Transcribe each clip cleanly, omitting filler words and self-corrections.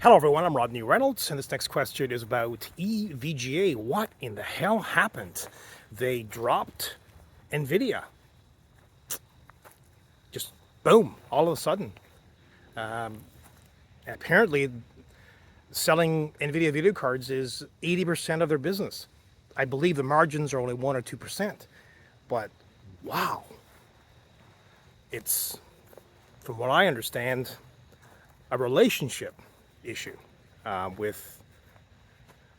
Hello everyone, I'm Rodney Reynolds, and this next question is about EVGA. What in the hell happened? They dropped NVIDIA. Just boom, all of a sudden. Apparently, selling NVIDIA video cards is 80% of their business. I believe the margins are only 1 or 2%. But wow, it's, from what I understand, a relationship issue with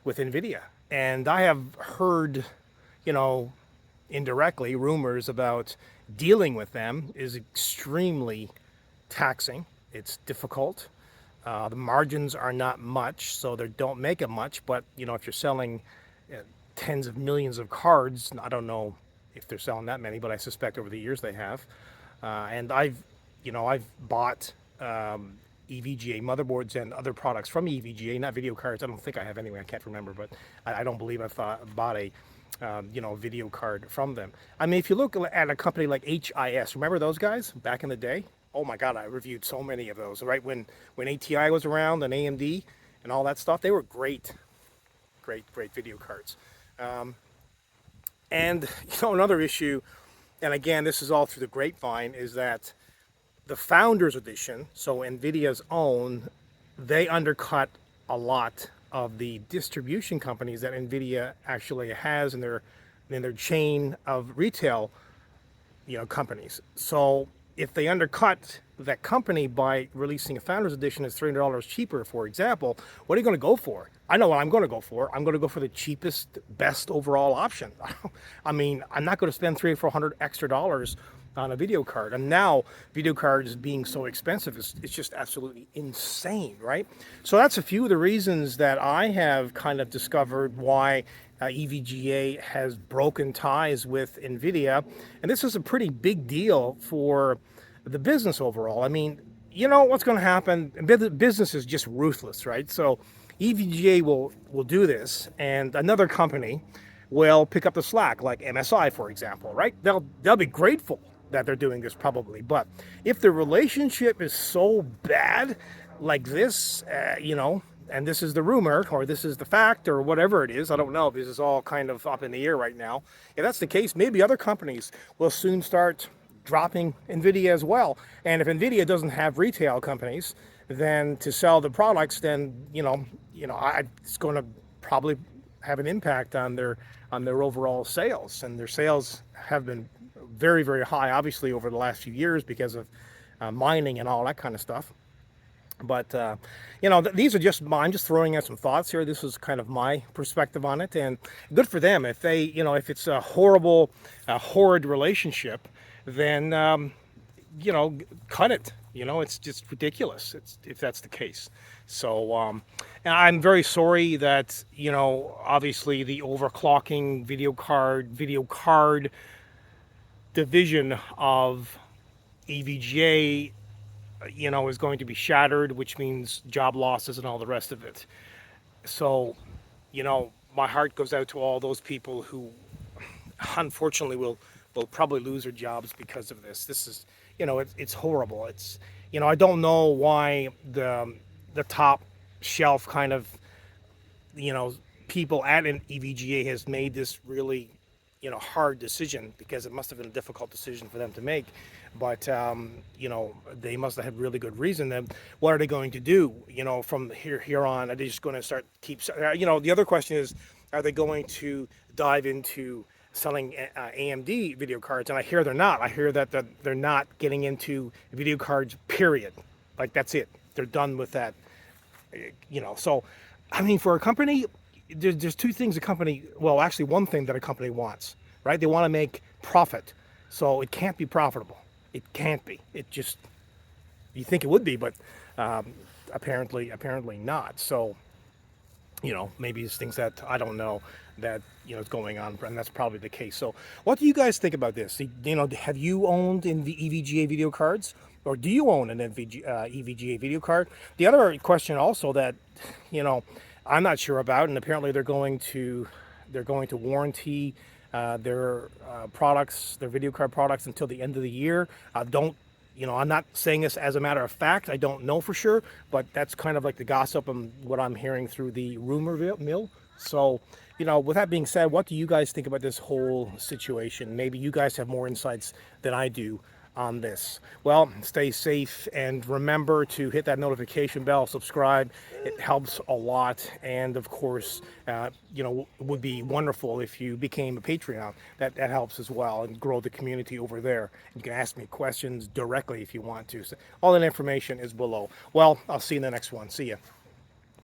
NVIDIA. And I have heard, indirectly rumors about dealing with them is extremely taxing. It's difficult. The margins are not much, so they don't make it much. But, if you're selling tens of millions of cards, I don't know if they're selling that many, but I suspect over the years they have. And I've bought EVGA motherboards and other products from EVGA, not video cards. I don't think I have anyway. I can't remember, but I don't believe I've bought a video card from them. I mean, if you look at a company like HIS, remember those guys back in the day? Oh my God, I reviewed so many of those. Right when ATI was around and AMD and all that stuff, they were great video cards. And another issue, and again, this is all through the grapevine, is that the Founders Edition, so NVIDIA's own, they undercut a lot of the distribution companies that NVIDIA actually has in their chain of retail, companies. So if they undercut that company by releasing a Founders Edition that's $300 cheaper, for example, what are you going to go for? I know what I'm going to go for. I'm going to go for the cheapest, best overall option. I mean, I'm not going to spend $300 or $400 extra dollars on a video card. And now video cards being so expensive, it's just absolutely insane, right? So that's a few of the reasons that I have kind of discovered why EVGA has broken ties with NVIDIA. And this is a pretty big deal for the business overall. I mean, what's going to happen? Business is just ruthless, right? So EVGA will do this, and another company will pick up the slack, like MSI, for example, right? They'll be grateful that they're doing this probably. But if the relationship is so bad like this, and this is the rumor or this is the fact or whatever it is, I don't know. This is all kind of up in the air right now. If that's the case, maybe other companies will soon start dropping NVIDIA as well. And if NVIDIA doesn't have retail companies then to sell the products, then it's going to probably have an impact on their overall sales. And their sales have been very, very high, obviously, over the last few years because of mining and all that kind of stuff. But, these are just, I'm just throwing out some thoughts here. This is kind of my perspective on it. And good for them. If they, if it's a horrid relationship, then, cut it. It's just ridiculous if that's the case. So, and I'm very sorry that, obviously the overclocking video card division of EVGA, is going to be shattered, which means job losses and all the rest of it. So, my heart goes out to all those people who unfortunately will probably lose their jobs because of this. This is, it's horrible. It's, I don't know why the top shelf kind of, people at an EVGA has made this really, hard decision, because it must have been a difficult decision for them to make. But, they must have had really good reason. Then what are they going to do, from here on? Are they just going to the other question is, are they going to dive into selling AMD video cards? And I hear they're not. I hear that they're not getting into video cards, period. Like, that's it. They're done with that, So, I mean, for a company, there's two things actually one thing that a company wants, right? They want to make profit. So it can't be profitable. It can't be. It just, you think it would be, but apparently not. So, maybe it's things that I don't know that, is going on, and that's probably the case. So what do you guys think about this? Have you owned in the EVGA video cards, or do you own an EVGA video card? The other question also that, I'm not sure about, and apparently they're going to warranty their products, their video card products, until the end of the year. Don't You know, I'm not saying this as a matter of fact. I don't know for sure, but that's kind of like the gossip and what I'm hearing through the rumor mill. So, you know, with that being said, what do you guys think about this whole situation? Maybe you guys have more insights than I do on this. Well, stay safe and remember to hit that notification bell, subscribe. It helps a lot. And of course, you know, it would be wonderful if you became a Patreon. That helps as well and grow the community over there. You can ask me questions directly if you want to. So all that information is below. Well, I'll see you in the next one. See ya.